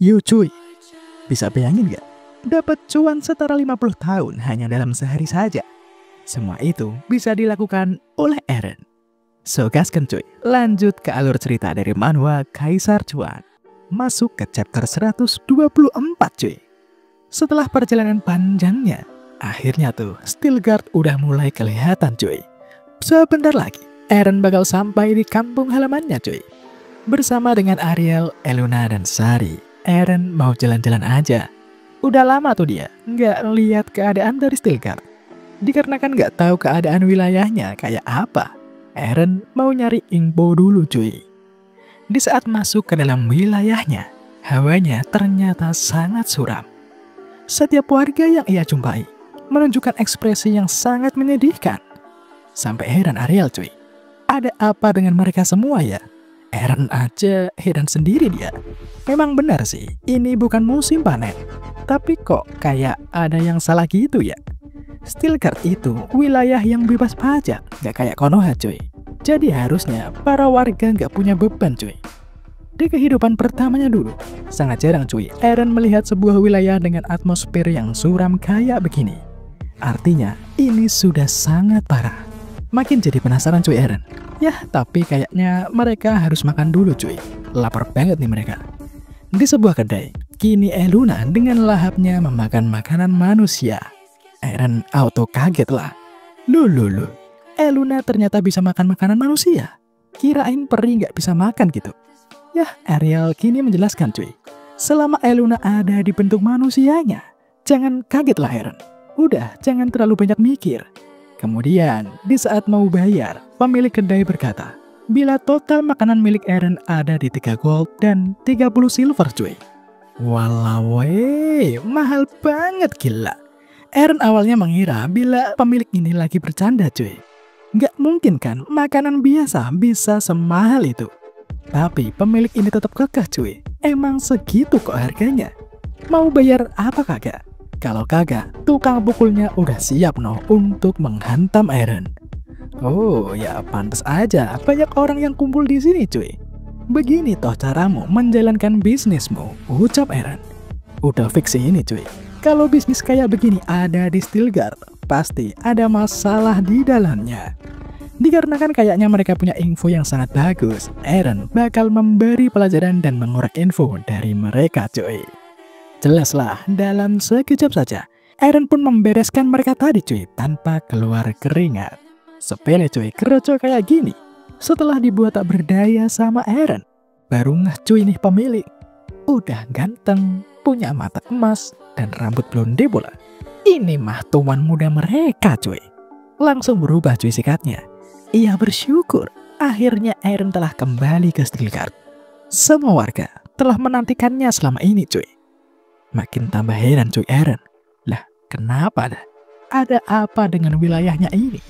Yo cuy, bisa bayangin gak? Dapat cuan setara 50 tahun hanya dalam sehari saja. Semua itu bisa dilakukan oleh Eren. So gaskan cuy, lanjut ke alur cerita dari manhwa Kaisar Cuan. Masuk ke chapter 124 cuy. Setelah perjalanan panjangnya, akhirnya tuh Stilgard udah mulai kelihatan cuy. Sebentar lagi, Eren bakal sampai di kampung halamannya cuy. Bersama dengan Ariel, Eluna, dan Sari, Eren mau jalan-jalan aja. Udah lama tuh dia nggak lihat keadaan dari Stilgard. Dikarenakan nggak tahu keadaan wilayahnya kayak apa, Eren mau nyari info dulu cuy. Di saat masuk ke dalam wilayahnya, hawanya ternyata sangat suram. Setiap warga yang ia jumpai menunjukkan ekspresi yang sangat menyedihkan. Sampai heran Ariel cuy, ada apa dengan mereka semua ya? Eren aja heran sendiri dia. Memang benar sih, ini bukan musim panen. Tapi kok kayak ada yang salah gitu ya? Stilgard itu wilayah yang bebas pajak, gak kayak Konoha cuy. Jadi harusnya para warga gak punya beban cuy. Di kehidupan pertamanya dulu, sangat jarang cuy Eren melihat sebuah wilayah dengan atmosfer yang suram kayak begini. Artinya ini sudah sangat parah. Makin jadi penasaran cuy Eren. Yah, tapi kayaknya mereka harus makan dulu cuy. Lapar banget nih mereka. Di sebuah kedai, kini Eluna dengan lahapnya memakan makanan manusia. Eren auto kaget lah. Loh, Eluna ternyata bisa makan makanan manusia. Kirain peri nggak bisa makan gitu. Yah, Ariel kini menjelaskan cuy. Selama Eluna ada di bentuk manusianya, jangan kaget lah Eren. Udah, jangan terlalu banyak mikir. Kemudian, di saat mau bayar, pemilik kedai berkata, bila total makanan milik Eren ada di 3 gold dan 30 silver cuy. Walau mahal banget gila. Eren awalnya mengira bila pemilik ini lagi bercanda cuy. Nggak mungkin kan makanan biasa bisa semahal itu. Tapi pemilik ini tetap kekeh cuy. Emang segitu kok harganya. Mau bayar apa kagak? Kalau kagak, tukang pukulnya udah siap untuk menghantam Eren. Oh ya pantas aja banyak orang yang kumpul di sini cuy. Begini toh caramu menjalankan bisnismu, ucap Eren. Udah fix ini cuy. Kalau bisnis kayak begini ada di Stilgard, pasti ada masalah di dalamnya. Dikarenakan kayaknya mereka punya info yang sangat bagus, Eren bakal memberi pelajaran dan mengorek info dari mereka cuy. Jelaslah, dalam sekejap saja, Eren pun membereskan mereka tadi cuy, tanpa keluar keringat. Sepele cuy, keroco kayak gini. Setelah dibuat tak berdaya sama Eren, baru ngeh cuy nih pemilik. Udah ganteng, punya mata emas, dan rambut blonde bola. Ini mah tuan muda mereka cuy. Langsung berubah cuy sikatnya. Ia bersyukur, akhirnya Eren telah kembali ke Stilgard. Semua warga telah menantikannya selama ini cuy. Makin tambah heran cuy Eren. Lah, kenapa dah? Ada apa dengan wilayahnya ini?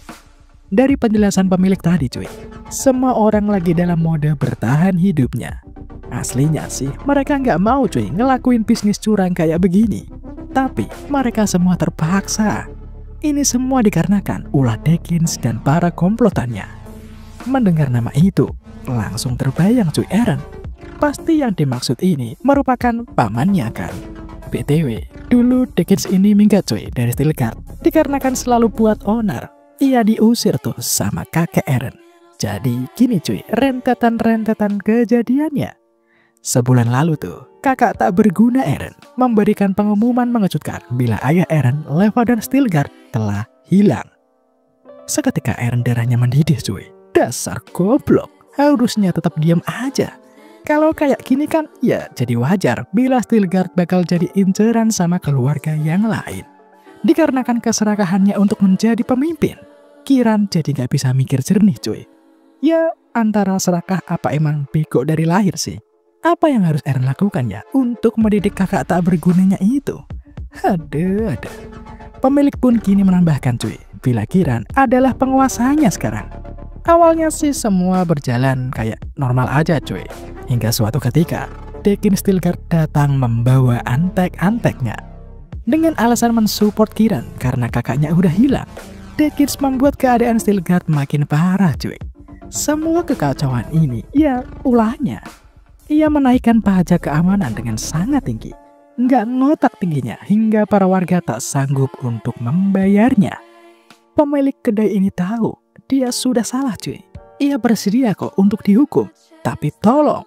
Dari penjelasan pemilik tadi cuy, semua orang lagi dalam mode bertahan hidupnya. Aslinya sih, mereka nggak mau cuy ngelakuin bisnis curang kayak begini. Tapi, mereka semua terpaksa. Ini semua dikarenakan ulah Dekins dan para komplotannya. Mendengar nama itu, langsung terbayang cuy Eren. Pasti yang dimaksud ini merupakan pamannya kan. BTW, dulu Dekins ini minggat cuy dari Stilgard. Dikarenakan selalu buat onar, ia diusir tuh sama kakek Eren. Jadi gini cuy, rentetan kejadiannya. Sebulan lalu tuh, kakak tak berguna Eren memberikan pengumuman mengejutkan bila ayah Eren, Leva dan Stilgard telah hilang. Seketika Eren darahnya mendidih cuy. Dasar goblok, harusnya tetap diam aja. Kalau kayak gini kan, ya jadi wajar bila Stilgard bakal jadi inceran sama keluarga yang lain. Dikarenakan keserakahannya untuk menjadi pemimpin, Kiran jadi gak bisa mikir jernih cuy. Ya antara serakah apa emang bego dari lahir sih. Apa yang harus Eren lakukan ya untuk mendidik kakak tak bergunanya itu? Ada. Pemilik pun kini menambahkan cuy, bila Kiran adalah penguasanya sekarang. Awalnya sih semua berjalan kayak normal aja cuy. Hingga suatu ketika, Dekins Stilgard datang membawa antek-anteknya. Dengan alasan mensupport Kiran karena kakaknya udah hilang, Dekins membuat keadaan Stilgard makin parah cuy. Semua kekacauan ini, ya ulahnya. Ia menaikkan pajak keamanan dengan sangat tinggi. Nggak ngotak tingginya hingga para warga tak sanggup untuk membayarnya. Pemilik kedai ini tahu dia sudah salah cuy. Ia bersedia kok untuk dihukum. Tapi tolong,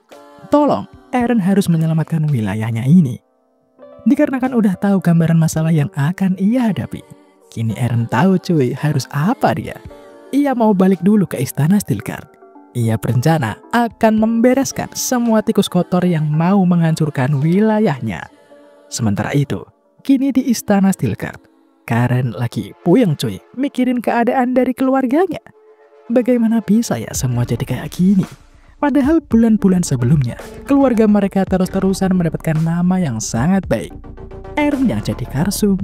Aaron harus menyelamatkan wilayahnya ini. Dikarenakan udah tahu gambaran masalah yang akan ia hadapi. Kini Aaron tahu cuy harus apa dia. Ia mau balik dulu ke istana Stilgar. Ia berencana akan membereskan semua tikus kotor yang mau menghancurkan wilayahnya. Sementara itu, kini di istana Stilgar, Karen lagi puyeng cuy, mikirin keadaan dari keluarganya. Bagaimana bisa ya semua jadi kayak gini? Padahal bulan-bulan sebelumnya, keluarga mereka terus-terusan mendapatkan nama yang sangat baik. Aaron yang jadi Karsum,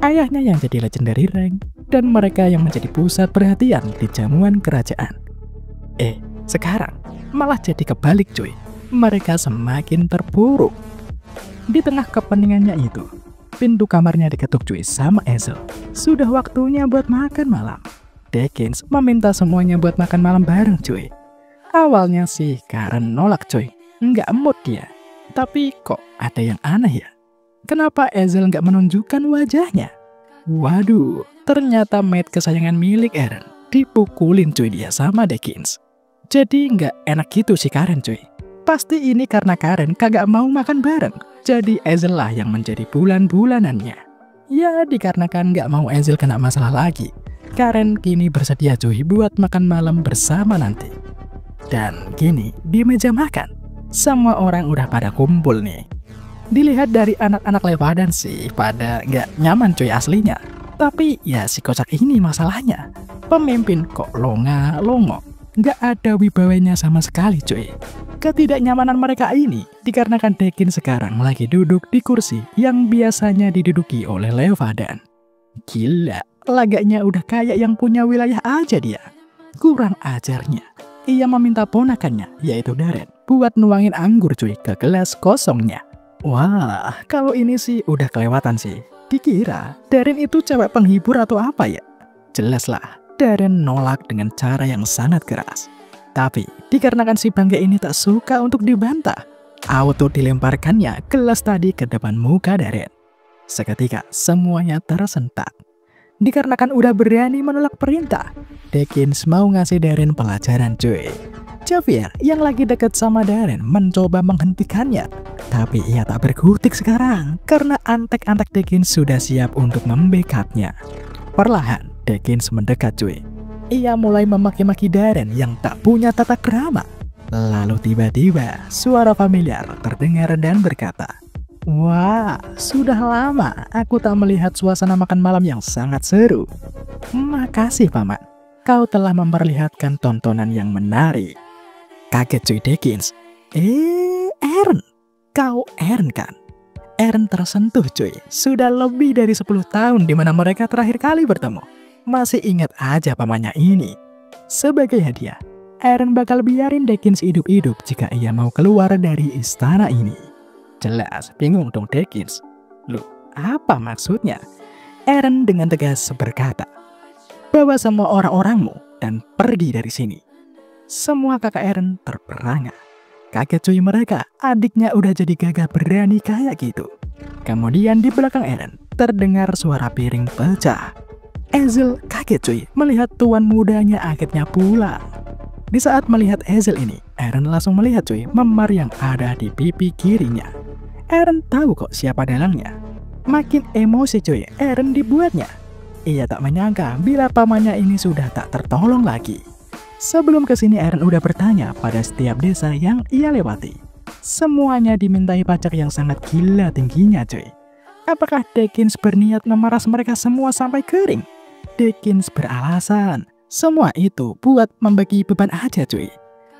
ayahnya yang jadi legendary rank, dan mereka yang menjadi pusat perhatian di jamuan kerajaan. Sekarang malah jadi kebalik cuy. Mereka semakin terpuruk. Di tengah kepeningannya itu, pintu kamarnya diketuk cuy sama Hazel. Sudah waktunya buat makan malam. Dekins meminta semuanya buat makan malam bareng cuy. Awalnya sih Karen nolak cuy, nggak mood dia. Tapi kok ada yang aneh ya? Kenapa Hazel nggak menunjukkan wajahnya? Waduh, ternyata maid kesayangan milik Aaron dipukulin cuy dia sama Dekins. Jadi nggak enak gitu sih Karen cuy. Pasti ini karena Karen kagak mau makan bareng. Jadi Hazel lah yang menjadi bulan-bulanannya. Ya dikarenakan nggak mau Hazel kena masalah lagi, Karen kini bersedia cuy buat makan malam bersama nanti. Dan kini di meja makan, semua orang udah pada kumpul nih. Dilihat dari anak-anak Levadan sih pada nggak nyaman cuy aslinya. Tapi ya si kocak ini masalahnya. Pemimpin kok longa-longo. Nggak ada wibawanya sama sekali cuy. Ketidaknyamanan mereka ini dikarenakan Dekin sekarang lagi duduk di kursi yang biasanya diduduki oleh Levadan. Gila, lagaknya udah kayak yang punya wilayah aja dia. Kurang ajarnya, ia meminta ponakannya yaitu Darren buat nuangin anggur cuy ke gelas kosongnya. Wah, kalau ini sih udah kelewatan sih. Dikira Darren itu cewek penghibur atau apa ya? Jelaslah Darren nolak dengan cara yang sangat keras. Tapi dikarenakan si bangke ini tak suka untuk dibantah, auto dilemparkannya gelas tadi ke depan muka Darren. Seketika semuanya tersentak. Dikarenakan udah berani menolak perintah, Dekins mau ngasih Darren pelajaran cuy. Javier yang lagi deket sama Darren mencoba menghentikannya. Tapi ia tak berkutik sekarang karena antek-antek Dekins sudah siap untuk membackupnya. Perlahan Dekins mendekat cuy. Ia mulai memaki-maki Darren yang tak punya tata krama. Lalu tiba-tiba suara familiar terdengar dan berkata, "Wah, sudah lama aku tak melihat suasana makan malam yang sangat seru. Makasih paman, kau telah memperlihatkan tontonan yang menarik." Kaget cuy Dekins. Aaron, kau Aaron kan? Aaron tersentuh cuy. Sudah lebih dari 10 tahun dimana mereka terakhir kali bertemu. Masih ingat aja pamannya ini. Sebagai hadiah, Aaron bakal biarin Dekins hidup-hidup jika ia mau keluar dari istana ini. Jelas bingung dong Dekins. Loh, apa maksudnya? Aaron dengan tegas berkata, "Bawa semua orang-orangmu dan pergi dari sini." Semua kakak Aaron terperangah. Kaget cuy mereka, adiknya udah jadi gagah berani kayak gitu. Kemudian di belakang Aaron terdengar suara piring pecah. Hazel kaget cuy melihat tuan mudanya akhirnya pulang. Di saat melihat Hazel ini, Aaron langsung melihat cuy memar yang ada di pipi kirinya. Aaron tahu kok siapa dalangnya. Makin emosi cuy Aaron dibuatnya. Ia tak menyangka bila pamannya ini sudah tak tertolong lagi. Sebelum kesini Aaron udah bertanya pada setiap desa yang ia lewati. Semuanya dimintai pajak yang sangat gila tingginya cuy. Apakah Dekins berniat memeras mereka semua sampai kering? Dekins beralasan, semua itu buat membagi beban aja cuy.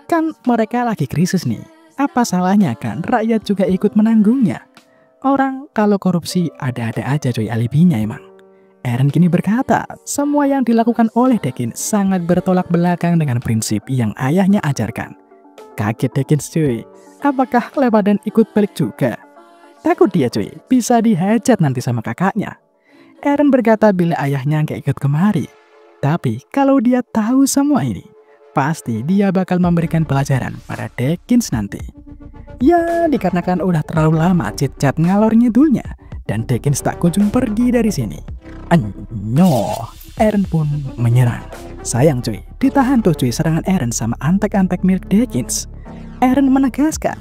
Kan mereka lagi krisis nih. Apa salahnya kan rakyat juga ikut menanggungnya? Orang kalau korupsi ada-ada aja cuy alibinya emang. Aaron kini berkata, semua yang dilakukan oleh Dekins sangat bertolak belakang dengan prinsip yang ayahnya ajarkan. Kaget Dekins cuy, apakah Levadan ikut balik juga? Takut dia cuy, bisa dihajat nanti sama kakaknya. Aaron berkata bila ayahnya gak ikut kemari. Tapi kalau dia tahu semua ini, pasti dia bakal memberikan pelajaran pada Dekins nanti. Ya, dikarenakan udah terlalu lama chit-chat ngalor ngidulnya, dan Dekins tak kunjung pergi dari sini. Anyo, Eren pun menyerang. Sayang cuy, ditahan tuh cuy serangan Eren sama antek-antek milik Dekins. Eren menegaskan,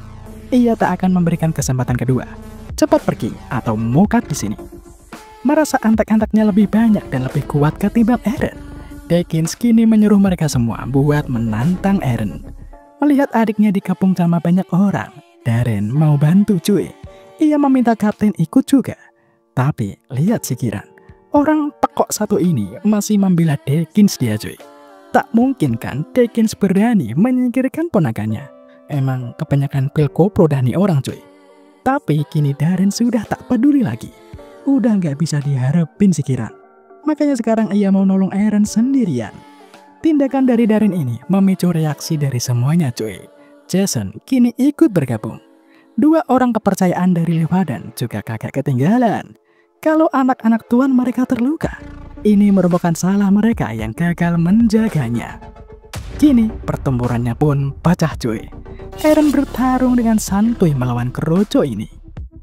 ia tak akan memberikan kesempatan kedua. Cepat pergi atau mokat di sini. Merasa antek-anteknya lebih banyak dan lebih kuat ketimbang Eren, Dekins kini menyuruh mereka semua buat menantang Eren. Melihat adiknya dikepung sama banyak orang, Darren mau bantu cuy. Ia meminta kapten ikut juga. Tapi lihat si Kiran, orang pekok satu ini masih membela Dekins dia cuy. Tak mungkin kan Dekins berani menyingkirkan ponakannya. Emang kebanyakan pil kopro dah nih orang cuy. Tapi kini Darren sudah tak peduli lagi. Udah nggak bisa diharapin si Kiran. Makanya sekarang ia mau nolong Eren sendirian. Tindakan dari Darren ini memicu reaksi dari semuanya cuy. Jason kini ikut bergabung. Dua orang kepercayaan dari Leeuwarden juga kagak ketinggalan. Kalau anak-anak tuan mereka terluka, ini merupakan salah mereka yang gagal menjaganya. Kini pertempurannya pun pecah cuy. Eren bertarung dengan santuy melawan keroco ini.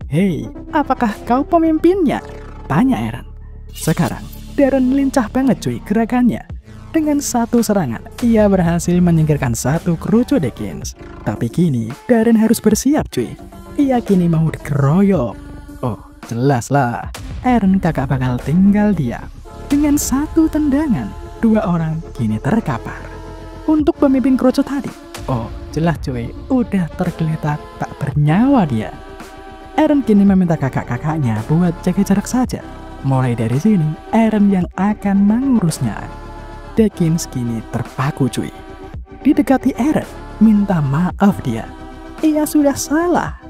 Hei, apakah kau pemimpinnya? Tanya Eren. Sekarang Darren lincah banget cuy gerakannya. Dengan satu serangan, ia berhasil menyingkirkan satu kerucu Dekins. Tapi kini, Darren harus bersiap cuy. Ia kini mau dikeroyok. Oh, jelas lah. Eren kakak bakal tinggal diam. Dengan satu tendangan, dua orang kini terkapar. Untuk pemimpin kerucu tadi, oh jelas cuy, udah tergeletak tak bernyawa dia. Eren kini meminta kakak-kakaknya buat jaga jarak saja. Mulai dari sini, Eren yang akan mengurusnya. Dekins kini terpaku cuy. Didekati Eren, minta maaf dia. Ia sudah salah.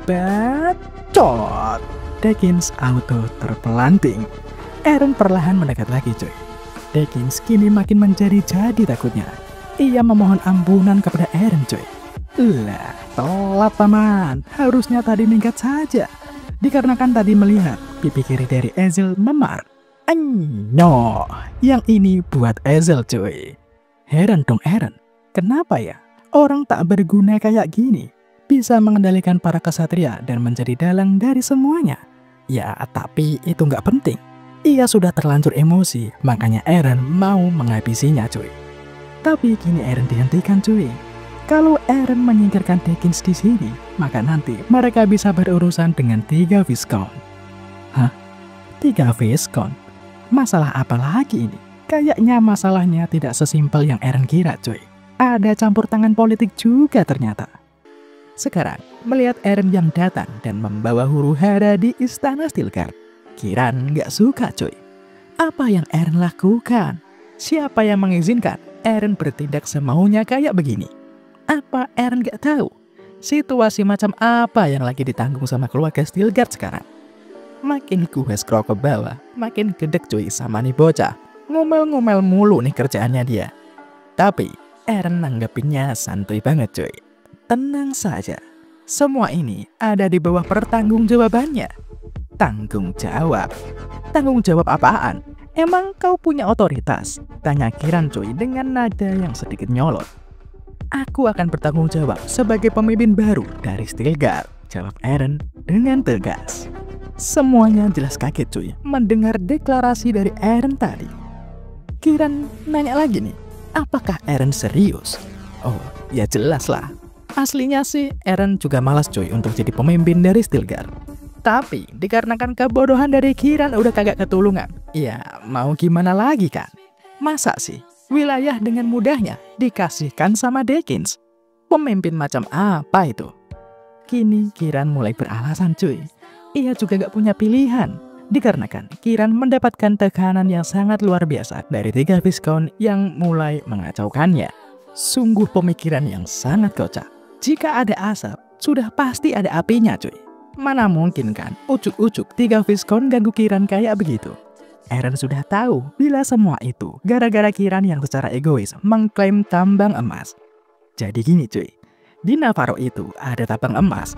Bacot. Dekins auto terpelanting. Eren perlahan mendekat lagi cuy. Dekins kini makin menjadi-jadi takutnya. Ia memohon ampunan kepada Eren cuy. Lah, telat paman. Harusnya tadi minggat saja. Dikarenakan tadi melihat pipi kiri dari Ezel memar. No, yang ini buat Ezel cuy. Heran dong Eren, kenapa ya orang tak berguna kayak gini bisa mengendalikan para kesatria dan menjadi dalang dari semuanya? Ya, tapi itu nggak penting. Ia sudah terlanjur emosi, makanya Eren mau menghabisinya cuy. Tapi kini Eren dihentikan cuy. Kalau Eren menyingkirkan Dekins di sini, maka nanti mereka bisa berurusan dengan 3 Viscount. Hah? 3 Viscount? Masalah apa lagi ini? Kayaknya masalahnya tidak sesimpel yang Eren kira cuy. Ada campur tangan politik juga ternyata. Sekarang, melihat Eren yang datang dan membawa huru hara di istana Stilgar, Kiran nggak suka cuy. Apa yang Eren lakukan? Siapa yang mengizinkan Eren bertindak semaunya kayak begini? Apa Eren nggak tahu? Situasi macam apa yang lagi ditanggung sama keluarga Stilgar sekarang? Makin gue scroll ke bawah, makin gedek cuy sama nih bocah. Ngomel-ngomel mulu nih kerjaannya dia. Tapi Eren nanggepinnya santuy banget cuy. Tenang saja, semua ini ada di bawah pertanggungjawabannya. Tanggung jawab? Tanggung jawab apaan? Emang kau punya otoritas? Tanya Kiran cuy dengan nada yang sedikit nyolot. Aku akan bertanggung jawab sebagai pemimpin baru dari Stilgar, jawab Eren dengan tegas. Semuanya jelas kaget cuy mendengar deklarasi dari Eren tadi. Kiran nanya lagi nih, apakah Eren serius? Oh, ya jelas lah. Aslinya sih Eren juga malas cuy untuk jadi pemimpin dari Stilgar. Tapi dikarenakan kebodohan dari Kiran udah kagak ketulungan. Ya mau gimana lagi kan? Masa sih wilayah dengan mudahnya dikasihkan sama Dekins? Pemimpin macam apa itu? Kini Kiran mulai beralasan cuy. Ia juga gak punya pilihan. Dikarenakan Kiran mendapatkan tekanan yang sangat luar biasa dari 3 Viscount yang mulai mengacaukannya. Sungguh pemikiran yang sangat kocak. Jika ada asap, sudah pasti ada apinya cuy. Mana mungkin kan ujuk-ujuk 3 Viscount ganggu Kiran kayak begitu. Eren sudah tahu bila semua itu gara-gara Kiran yang secara egois mengklaim tambang emas. Jadi gini cuy, di Navarro itu ada tambang emas.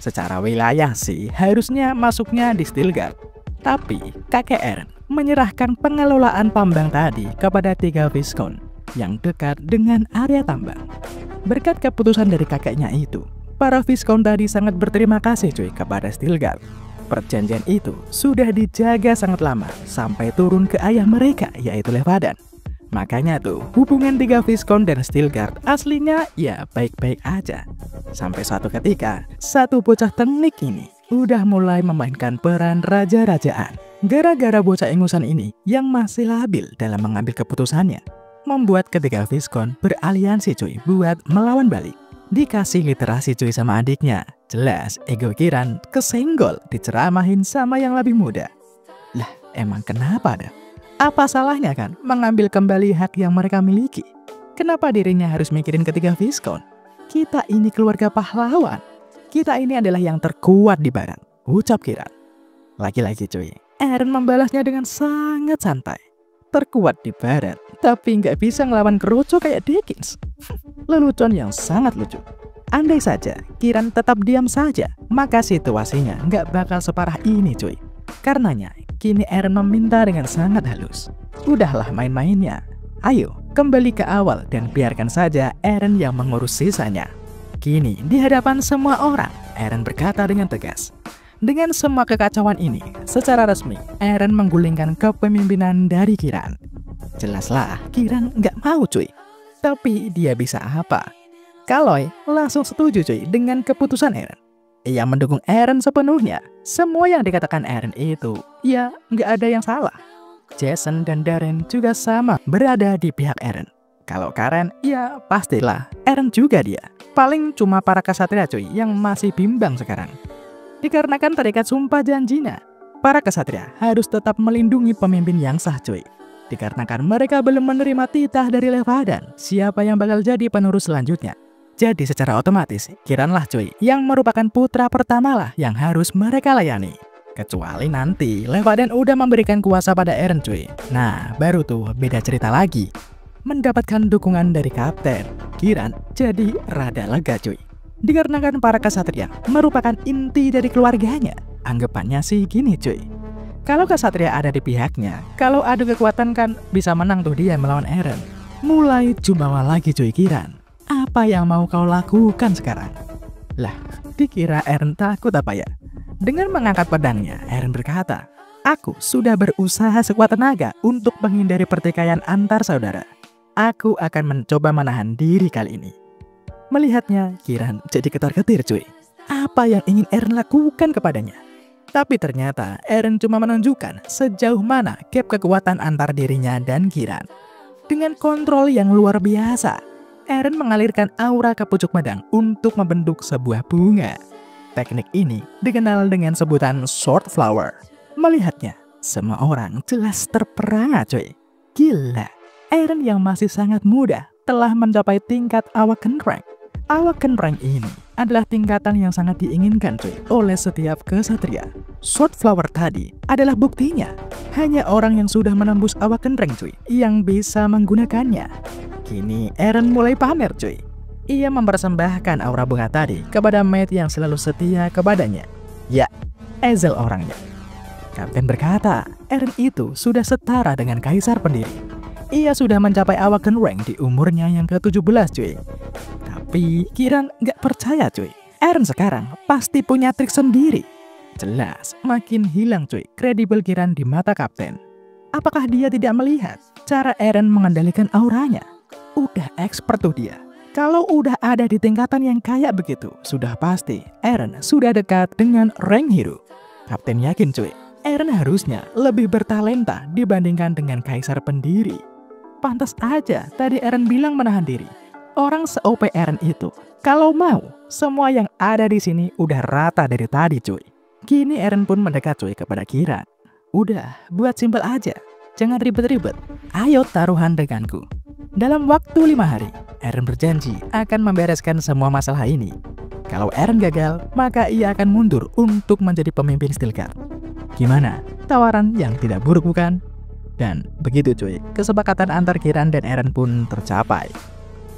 Secara wilayah sih harusnya masuknya di Stilgar. Tapi kakek Eren menyerahkan pengelolaan tambang tadi kepada 3 Viscount yang dekat dengan area tambang. Berkat keputusan dari kakeknya itu, Para Viscount tadi sangat berterima kasih cuy kepada Stilgar. Perjanjian itu sudah dijaga sangat lama sampai turun ke ayah mereka yaitu Levadan. Makanya tuh hubungan 3 Viscount dan Stilgar aslinya ya baik-baik aja. Sampai suatu ketika satu bocah tengik ini udah mulai memainkan peran raja-rajaan. Gara-gara bocah ingusan ini yang masih labil dalam mengambil keputusannya, membuat ketiga Viscount beraliansi cuy buat melawan balik. Dikasih literasi cuy sama adiknya. Jelas ego Kiran kesenggol diceramahin sama yang lebih muda. Lah emang kenapa dah? Apa salahnya kan mengambil kembali hak yang mereka miliki? Kenapa dirinya harus mikirin ketiga Viscount? Kita ini keluarga pahlawan. Kita ini adalah yang terkuat di barat, ucap Kiran. Lagi-lagi cuy, Eren membalasnya dengan sangat santai. Terkuat di barat, tapi nggak bisa ngelawan kerucu kayak Dickens. Lelucon yang sangat lucu. Andai saja Kiran tetap diam saja, maka situasinya nggak bakal separah ini cuy. Karenanya, kini Eren meminta dengan sangat halus. Udahlah main-mainnya. Ayo, kembali ke awal dan biarkan saja Eren yang mengurus sisanya. Kini, di hadapan semua orang, Eren berkata dengan tegas. Dengan semua kekacauan ini, secara resmi, Eren menggulingkan kepemimpinan dari Kiran. Jelaslah, Kiran nggak mau cuy. Tapi dia bisa apa? Kaloy langsung setuju cuy dengan keputusan Eren. Ia mendukung Eren sepenuhnya. Semua yang dikatakan Eren itu, ya nggak ada yang salah. Jason dan Darren juga sama berada di pihak Eren. Kalau Karen, ya pastilah Eren juga dia. Paling cuma para kesatria cuy yang masih bimbang sekarang. Dikarenakan terikat sumpah janjinya, para kesatria harus tetap melindungi pemimpin yang sah cuy. Dikarenakan mereka belum menerima titah dari Levadan, siapa yang bakal jadi penerus selanjutnya. Jadi secara otomatis, Kiranlah cuy yang merupakan putra pertama lah yang harus mereka layani. Kecuali nanti Levadan udah memberikan kuasa pada Eren cuy. Nah, baru tuh beda cerita lagi. Mendapatkan dukungan dari Kapten, Kiran jadi rada lega cuy. Dikarenakan para kesatria merupakan inti dari keluarganya. Anggapannya sih gini cuy. Kalau kesatria ada di pihaknya, kalau adu kekuatan kan bisa menang tuh dia melawan Eren. Mulai jumawa lagi cuy Kiran. Apa yang mau kau lakukan sekarang? Lah, dikira Eren takut apa ya? Dengan mengangkat pedangnya, Eren berkata, aku sudah berusaha sekuat tenaga untuk menghindari pertikaian antar saudara. Aku akan mencoba menahan diri kali ini. Melihatnya, Kiran jadi ketar-ketir cuy. Apa yang ingin Eren lakukan kepadanya? Tapi ternyata Eren cuma menunjukkan sejauh mana gap kekuatan antar dirinya dan Kiran. Dengan kontrol yang luar biasa, Eren mengalirkan aura ke pucuk pedang untuk membentuk sebuah bunga. Teknik ini dikenal dengan sebutan Sword Flower. Melihatnya, semua orang jelas terperangah cuy. Gila, Eren yang masih sangat muda telah mencapai tingkat Awaken Rank. Awaken Rank ini adalah tingkatan yang sangat diinginkan cuy oleh setiap kesatria. Sword Flower tadi adalah buktinya. Hanya orang yang sudah menembus Awaken Rank cuy yang bisa menggunakannya. Kini Eren mulai pamer cuy. Ia mempersembahkan aura bunga tadi kepada mate yang selalu setia kepadanya. Ya, Ezel orangnya. Kapten berkata, Eren itu sudah setara dengan kaisar pendiri. Ia sudah mencapai Awaken Rank di umurnya yang ke-17 cuy. Tapi Kiran nggak percaya cuy. Eren sekarang pasti punya trik sendiri. Jelas makin hilang cuy kredibel Kiran di mata Kapten. Apakah dia tidak melihat cara Eren mengendalikan auranya? Udah expert tuh dia. Kalau udah ada di tingkatan yang kayak begitu, sudah pasti Eren sudah dekat dengan rank hero. Kapten yakin cuy, Eren harusnya lebih bertalenta dibandingkan dengan kaisar pendiri. Pantas aja tadi Eren bilang menahan diri. Orang se-OP Eren itu, kalau mau, semua yang ada di sini udah rata dari tadi cuy. Kini Eren pun mendekat cuy kepada Kiran. Udah, buat simpel aja. Jangan ribet-ribet. Ayo taruhan denganku. Dalam waktu 5 hari, Eren berjanji akan membereskan semua masalah ini. Kalau Eren gagal, maka ia akan mundur untuk menjadi pemimpin Stilgar. Gimana? Tawaran yang tidak buruk bukan? Dan begitu cuy, kesepakatan antar Kiran dan Eren pun tercapai.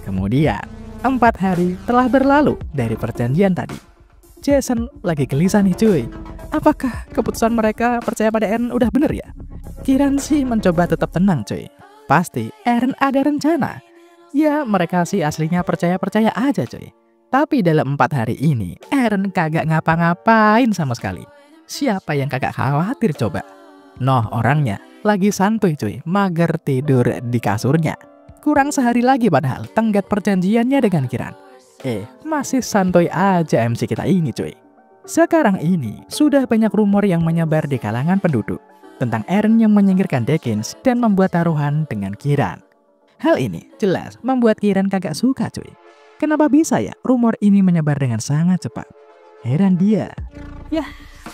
Kemudian, 4 hari telah berlalu dari perjanjian tadi. Jason lagi gelisah nih cuy. Apakah keputusan mereka percaya pada Eren udah bener ya? Kiran sih mencoba tetap tenang cuy. Pasti Eren ada rencana. Ya mereka sih aslinya percaya-percaya aja cuy. Tapi dalam 4 hari ini, Eren kagak ngapa-ngapain sama sekali. Siapa yang kagak khawatir coba? Noh orangnya lagi santuy cuy, mager tidur di kasurnya. Kurang sehari lagi padahal tenggat perjanjiannya dengan Kiran. Masih santuy aja MC kita ini cuy. Sekarang ini sudah banyak rumor yang menyebar di kalangan penduduk tentang Eren yang menyingkirkan Dekins dan membuat taruhan dengan Kiran. Hal ini jelas membuat Kiran kagak suka cuy. Kenapa bisa ya rumor ini menyebar dengan sangat cepat? Heran dia. Yah,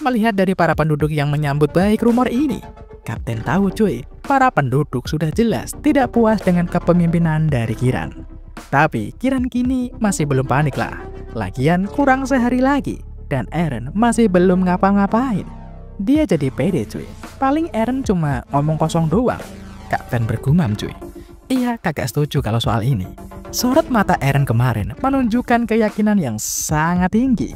melihat dari para penduduk yang menyambut baik rumor ini, Kapten tahu cuy, para penduduk sudah jelas tidak puas dengan kepemimpinan dari Kiran. Tapi Kiran kini masih belum panik lah. Lagian kurang sehari lagi dan Eren masih belum ngapa-ngapain. Dia jadi pede cuy. Paling Eren cuma ngomong kosong doang. Kapten bergumam cuy. Iya kagak setuju kalau soal ini. Sorot mata Eren kemarin menunjukkan keyakinan yang sangat tinggi.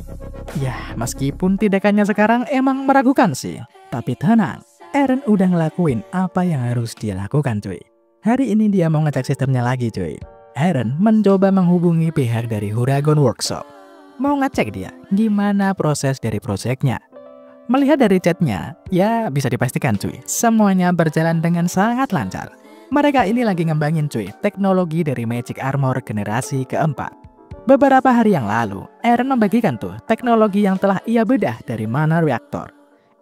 Ya, meskipun tindakannya sekarang emang meragukan sih. Tapi tenang, Eren udah ngelakuin apa yang harus dia lakukan cuy. Hari ini dia mau ngecek sistemnya lagi cuy. Eren mencoba menghubungi pihak dari Huragon Workshop. Mau ngecek dia gimana proses dari proyeknya. Melihat dari chatnya, ya bisa dipastikan cuy, semuanya berjalan dengan sangat lancar. Mereka ini lagi ngembangin cuy, teknologi dari Magic Armor generasi keempat. Beberapa hari yang lalu, Eren membagikan tuh teknologi yang telah ia bedah dari Mana Reactor.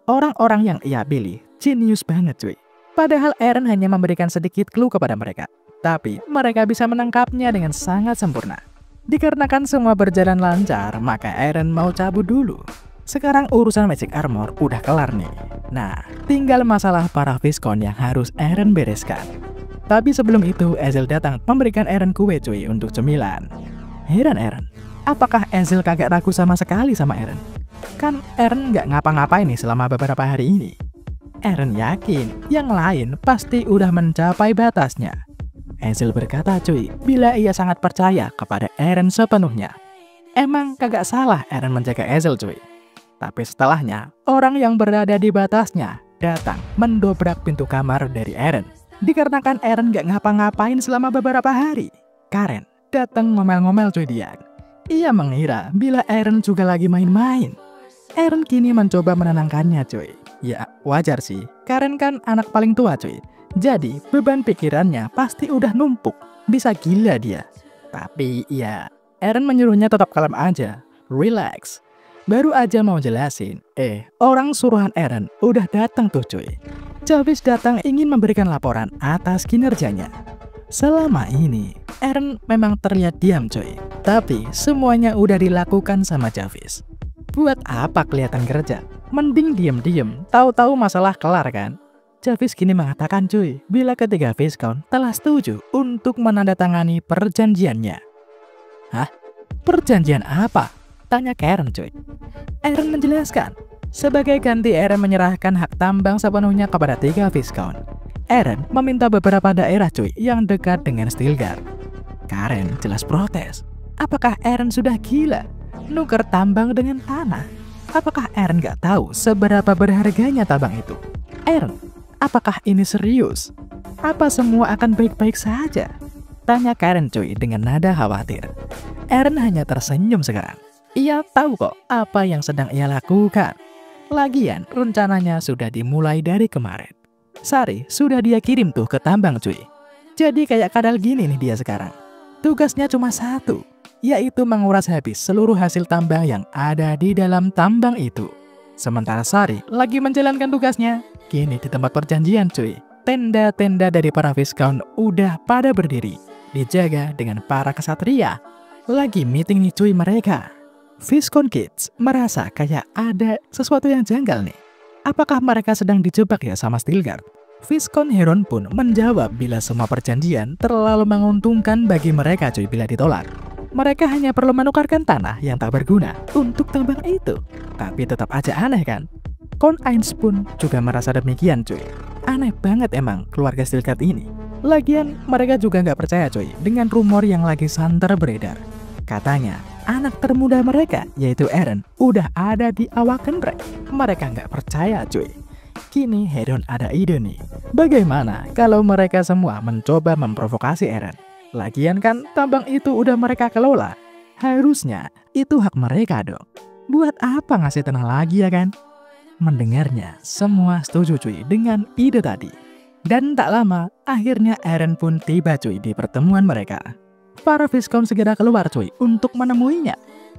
Orang-orang yang ia pilih, jenius banget cuy. Padahal Eren hanya memberikan sedikit clue kepada mereka. Tapi mereka bisa menangkapnya dengan sangat sempurna. Dikarenakan semua berjalan lancar, maka Eren mau cabut dulu. Sekarang urusan Magic Armor udah kelar nih. Nah, tinggal masalah para Viscon yang harus Eren bereskan. Tapi sebelum itu, Ezreal datang memberikan Eren kue cuy untuk cemilan. Heran Eren, apakah Ezreal kagak ragu sama sekali sama Eren? Kan Eren nggak ngapa-ngapain nih selama beberapa hari ini. Eren yakin yang lain pasti udah mencapai batasnya. Ezreal berkata cuy, bila ia sangat percaya kepada Eren sepenuhnya. Emang kagak salah Eren menjaga Ezreal cuy. Tapi setelahnya, orang yang berada di batasnya datang mendobrak pintu kamar dari Eren. Dikarenakan Eren gak ngapa-ngapain selama beberapa hari. Karen datang ngomel-ngomel cuy dia. Ia mengira bila Eren juga lagi main-main. Eren kini mencoba menenangkannya cuy. Ya wajar sih, Karen kan anak paling tua cuy. Jadi beban pikirannya pasti udah numpuk. Bisa gila dia. Tapi ya, Eren menyuruhnya tetap kalem aja. Relax. Baru aja mau jelasin, orang suruhan Eren udah datang tuh cuy. Jarvis datang ingin memberikan laporan atas kinerjanya. Selama ini, Eren memang terlihat diam cuy. Tapi semuanya udah dilakukan sama Jarvis. Buat apa kelihatan kerja? Mending diem-diem, tahu-tahu masalah kelar kan? Jarvis kini mengatakan cuy, bila ketiga Viscount telah setuju untuk menandatangani perjanjiannya. Hah? Perjanjian apa? Tanya Karen cuy. Eren menjelaskan, sebagai ganti Eren menyerahkan hak tambang sepenuhnya kepada 3 Viscount. Eren meminta beberapa daerah cuy yang dekat dengan Stilgar. Karen jelas protes. Apakah Eren sudah gila? Nuker tambang dengan tanah? Apakah Eren gak tahu seberapa berharganya tambang itu? Eren, apakah ini serius? Apa semua akan baik-baik saja? Tanya Karen cuy dengan nada khawatir. Eren hanya tersenyum sekarang. Ia tahu kok apa yang sedang ia lakukan. Lagian rencananya sudah dimulai dari kemarin. Sari sudah dia kirim tuh ke tambang cuy. Jadi kayak kadal gini nih dia sekarang. Tugasnya cuma satu, yaitu menguras habis seluruh hasil tambang yang ada di dalam tambang itu. Sementara Sari lagi menjalankan tugasnya. Kini di tempat perjanjian cuy, tenda-tenda dari para Viscount udah pada berdiri, dijaga dengan para kesatria. Lagi meeting nih cuy mereka. Viscount Kids merasa kayak ada sesuatu yang janggal nih. Apakah mereka sedang dijebak ya sama Stilgar? Viscount Heron pun menjawab bila semua perjanjian terlalu menguntungkan bagi mereka cuy bila ditolak. Mereka hanya perlu menukarkan tanah yang tak berguna untuk tambang itu. Tapi tetap aja aneh kan? Count Ainz pun juga merasa demikian cuy. Aneh banget emang keluarga Stilgar ini. Lagian mereka juga nggak percaya cuy dengan rumor yang lagi santer beredar. Katanya, anak termuda mereka, yaitu Eren, udah ada di Awakened. Mereka nggak percaya cuy. Kini Heron ada ide nih. Bagaimana kalau mereka semua mencoba memprovokasi Eren? Lagian kan tambang itu udah mereka kelola. Harusnya itu hak mereka dong. Buat apa ngasih tanah lagi ya kan? Mendengarnya, semua setuju cuy dengan ide tadi. Dan tak lama, akhirnya Eren pun tiba cuy di pertemuan mereka. Para Viscount segera keluar cuy untuk menemuinya.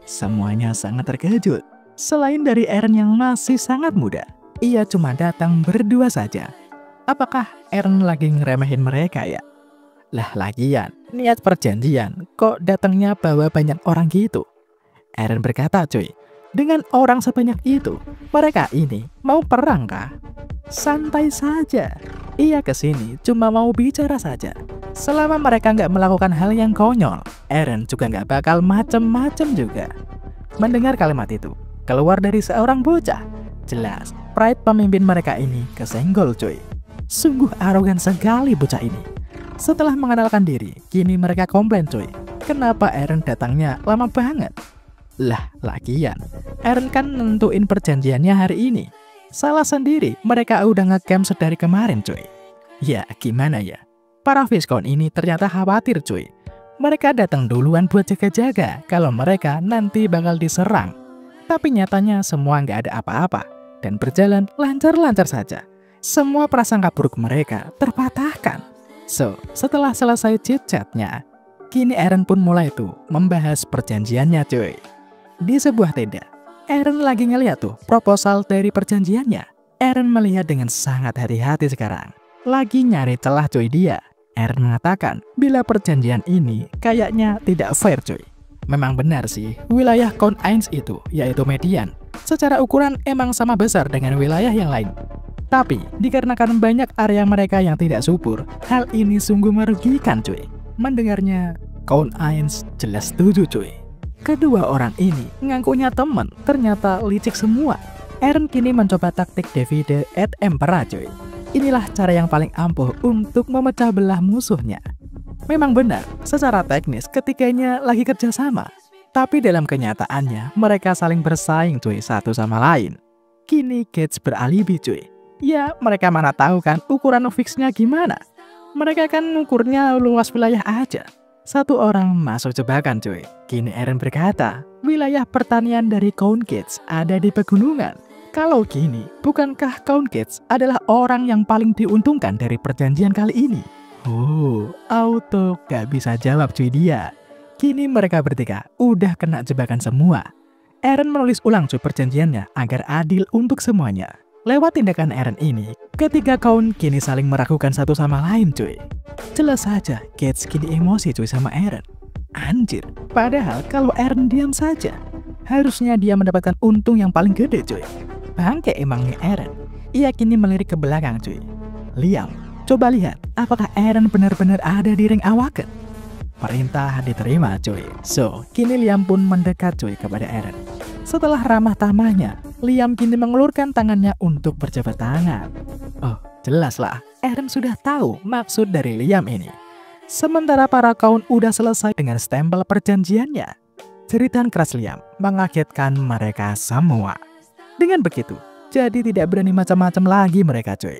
Semuanya sangat terkejut. Selain dari Eren yang masih sangat muda, ia cuma datang berdua saja. Apakah Eren lagi ngeremehin mereka ya? Lah lagian, niat perjanjian kok datangnya bawa banyak orang gitu? Eren berkata cuy, dengan orang sebanyak itu, mereka ini mau perang kah? Santai saja, ia kesini cuma mau bicara saja. Selama mereka nggak melakukan hal yang konyol, Eren juga nggak bakal macem-macem juga. Mendengar kalimat itu, keluar dari seorang bocah. Jelas, pride pemimpin mereka ini kesenggol cuy. Sungguh arogan sekali bocah ini. Setelah mengenalkan diri, kini mereka komplain cuy. Kenapa Eren datangnya lama banget? Lah, lagian, Eren kan nentuin perjanjiannya hari ini. Salah sendiri, mereka udah ngecamp sedari kemarin cuy. Ya, gimana ya? Para Viscount ini ternyata khawatir cuy. Mereka datang duluan buat jaga-jaga kalau mereka nanti bakal diserang. Tapi nyatanya semua nggak ada apa-apa dan berjalan lancar-lancar saja. Semua prasangka buruk mereka terpatahkan. So, setelah selesai chit-chatnya, kini Eren pun mulai tuh membahas perjanjiannya cuy. Di sebuah tenda, Eren lagi ngeliat tuh proposal dari perjanjiannya. Eren melihat dengan sangat hati-hati sekarang. Lagi nyari celah cuy dia. Eren mengatakan bila perjanjian ini kayaknya tidak fair cuy. Memang benar sih, wilayah Count Ainz itu, yaitu median, secara ukuran emang sama besar dengan wilayah yang lain. Tapi, dikarenakan banyak area mereka yang tidak subur, hal ini sungguh merugikan cuy. Mendengarnya, Count Ainz jelas setuju cuy. Kedua orang ini ngakunya temen, ternyata licik semua. Eren kini mencoba taktik divide et impera cuy. Inilah cara yang paling ampuh untuk memecah belah musuhnya. Memang benar, secara teknis ketiganya lagi kerjasama. Tapi dalam kenyataannya, mereka saling bersaing cuy satu sama lain. Kini Gates beralibi cuy. Ya, mereka mana tahu kan ukuran fixnya gimana. Mereka kan ukurnya luas wilayah aja. Satu orang masuk jebakan cuy. Kini Eren berkata, wilayah pertanian dari Count Gates ada di pegunungan. Kalau gini, bukankah Count Gates adalah orang yang paling diuntungkan dari perjanjian kali ini? Oh, auto gak bisa jawab cuy dia. Kini mereka bertiga udah kena jebakan semua. Eren menulis ulang cuy perjanjiannya agar adil untuk semuanya. Lewat tindakan Eren ini, ketiga Count kini saling meragukan satu sama lain cuy. Jelas saja, Gates kini emosi cuy sama Eren. Anjir, padahal kalau Eren diam saja, harusnya dia mendapatkan untung yang paling gede cuy. Bangke emangnya Eren. Ia kini melirik ke belakang cuy. Liam, coba lihat apakah Eren benar-benar ada di ring Awaken. Perintah diterima cuy. So, kini Liam pun mendekat cuy kepada Eren. Setelah ramah tamahnya, Liam kini mengulurkan tangannya untuk berjabat tangan. Oh, jelaslah, Eren sudah tahu maksud dari Liam ini. Sementara para Count udah selesai dengan stempel perjanjiannya. Jeritan keras Liam mengagetkan mereka semua. Dengan begitu, jadi tidak berani macam-macam lagi mereka cuy.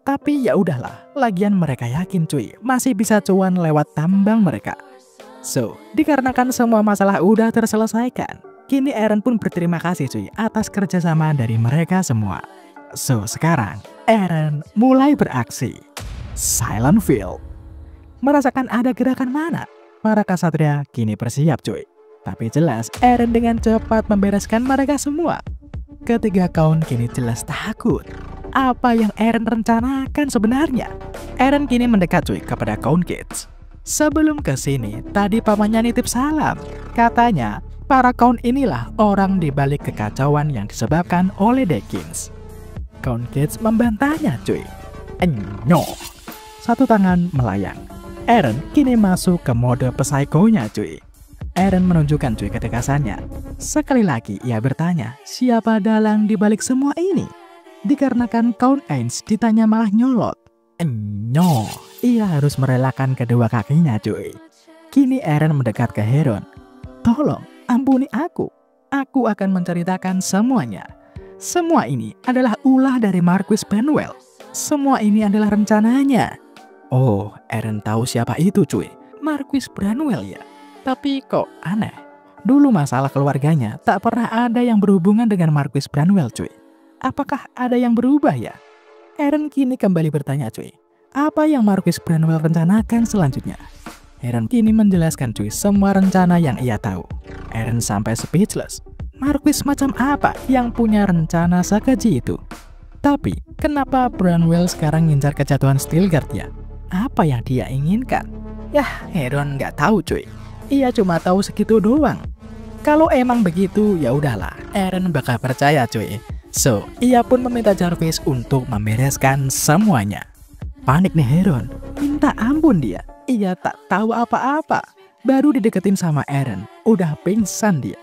Tapi ya udahlah, lagian mereka yakin cuy masih bisa cuan lewat tambang mereka. So, dikarenakan semua masalah udah terselesaikan, kini Eren pun berterima kasih cuy atas kerjasama dari mereka semua. So, sekarang Eren mulai beraksi. Silent Field. Merasakan ada gerakan mana? Para kasatria kini bersiap cuy. Tapi jelas Eren dengan cepat membereskan mereka semua. Ketiga Count kini jelas takut. Apa yang Eren rencanakan sebenarnya? Eren kini mendekat cuy kepada Count Gates. Sebelum kesini, tadi pamannya nitip salam. Katanya, para Count inilah orang di balik kekacauan yang disebabkan oleh The Kings. Count Gates membantahnya cuy. Enyo. Satu tangan melayang. Eren kini masuk ke mode psikonya cuy. Eren menunjukkan cuy ketegasannya. Sekali lagi ia bertanya, siapa dalang di balik semua ini? Dikarenakan Count Ainz ditanya malah nyolot. No, ia harus merelakan kedua kakinya cuy. Kini Eren mendekat ke Heron. Tolong, ampuni aku. Aku akan menceritakan semuanya. Semua ini adalah ulah dari Marquis Banwell. Semua ini adalah rencananya. Oh, Eren tahu siapa itu cuy. Marquis Banwell ya. Tapi kok aneh. Dulu masalah keluarganya tak pernah ada yang berhubungan dengan Marquis Branwell cuy. Apakah ada yang berubah ya? Aaron kini kembali bertanya cuy. Apa yang Marquis Branwell rencanakan selanjutnya? Aaron kini menjelaskan cuy semua rencana yang ia tahu. Aaron sampai speechless. Marquis macam apa yang punya rencana sekeji itu? Tapi kenapa Branwell sekarang ngincar kejatuhan Stilgard ya? Apa yang dia inginkan? Yah, Aaron nggak tahu cuy. Ia cuma tahu segitu doang. Kalau emang begitu, ya udahlah, Aaron bakal percaya cuy. So, ia pun meminta Jarvis untuk membereskan semuanya. Panik nih Aaron, minta ampun dia. Ia tak tahu apa-apa. Baru dideketin sama Aaron, udah pingsan dia.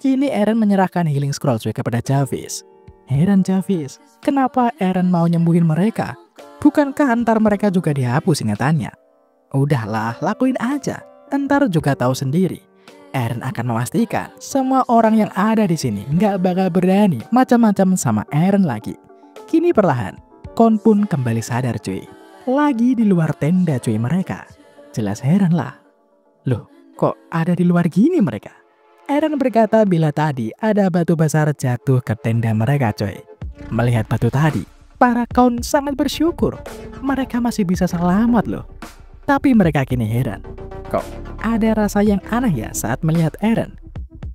Kini Aaron menyerahkan healing scroll cuy kepada Jarvis. Heran Jarvis, kenapa Aaron mau nyembuhin mereka? Bukankah antar mereka juga dihapus ingatannya? Udahlah, lakuin aja. Entar juga tahu sendiri. Aaron akan memastikan semua orang yang ada di sini nggak bakal berani macam-macam sama Aaron lagi. Kini perlahan, Kon pun kembali sadar cuy. Lagi di luar tenda cuy mereka. Jelas heran lah. Loh, kok ada di luar gini mereka? Aaron berkata bila tadi ada batu besar jatuh ke tenda mereka cuy. Melihat batu tadi, para Kon sangat bersyukur. Mereka masih bisa selamat loh. Tapi mereka kini heran. Kok ada rasa yang aneh ya saat melihat Aaron?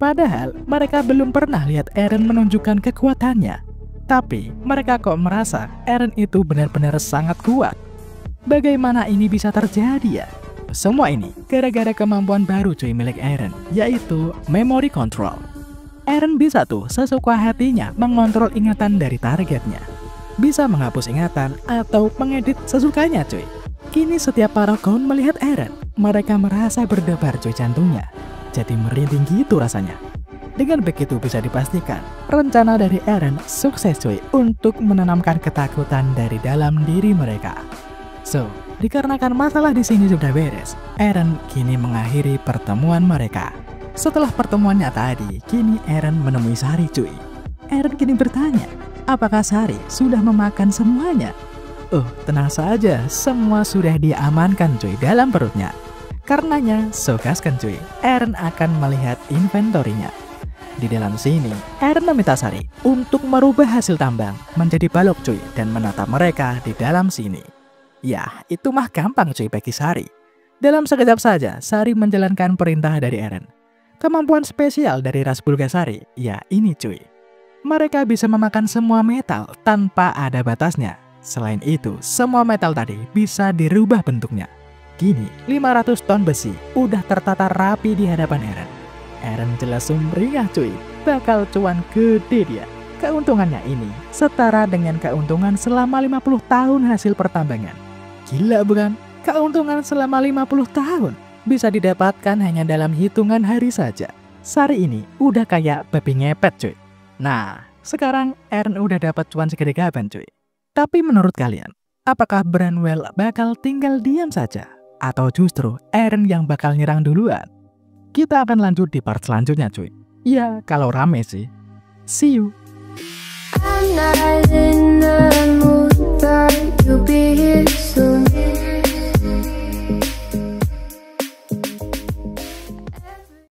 Padahal mereka belum pernah lihat Aaron menunjukkan kekuatannya. Tapi mereka kok merasa Aaron itu benar-benar sangat kuat. Bagaimana ini bisa terjadi ya? Semua ini gara-gara kemampuan baru cuy milik Aaron, yaitu memory control. Aaron bisa tuh sesuka hatinya mengontrol ingatan dari targetnya. Bisa menghapus ingatan atau mengedit sesukanya cuy. Kini setiap para Kon melihat Aaron, mereka merasa berdebar cuy jantungnya. Jadi merinding gitu rasanya. Dengan begitu bisa dipastikan, rencana dari Aaron sukses cuy untuk menanamkan ketakutan dari dalam diri mereka. So, dikarenakan masalah di sini sudah beres, Aaron kini mengakhiri pertemuan mereka. Setelah pertemuannya tadi, kini Aaron menemui Sari cuy. Aaron kini bertanya, apakah Sari sudah memakan semuanya? Oh, tenang saja, semua sudah diamankan cuy dalam perutnya. Karenanya, so gaskan cuy, Aaron akan melihat inventorinya. Di dalam sini, Aaron meminta Sari untuk merubah hasil tambang menjadi balok cuy dan menata mereka di dalam sini. Ya, itu mah gampang cuy bagi Sari. Dalam sekejap saja, Sari menjalankan perintah dari Aaron. Kemampuan spesial dari ras Bulgasari, ya ini cuy. Mereka bisa memakan semua metal tanpa ada batasnya. Selain itu, semua metal tadi bisa dirubah bentuknya. Kini, 500 ton besi udah tertata rapi di hadapan Aaron. Aaron jelas sumringah cuy, bakal cuan gede dia. Keuntungannya ini setara dengan keuntungan selama 50 tahun hasil pertambangan. Gila bukan? Keuntungan selama 50 tahun bisa didapatkan hanya dalam hitungan hari saja. Sari ini udah kayak babi ngepet cuy. Nah, sekarang Aaron udah dapat cuan segede gaban cuy. Tapi menurut kalian, apakah Branwell bakal tinggal diam saja? Atau justru Aaron yang bakal nyerang duluan? Kita akan lanjut di part selanjutnya cuy. Ya, kalau rame sih. See you!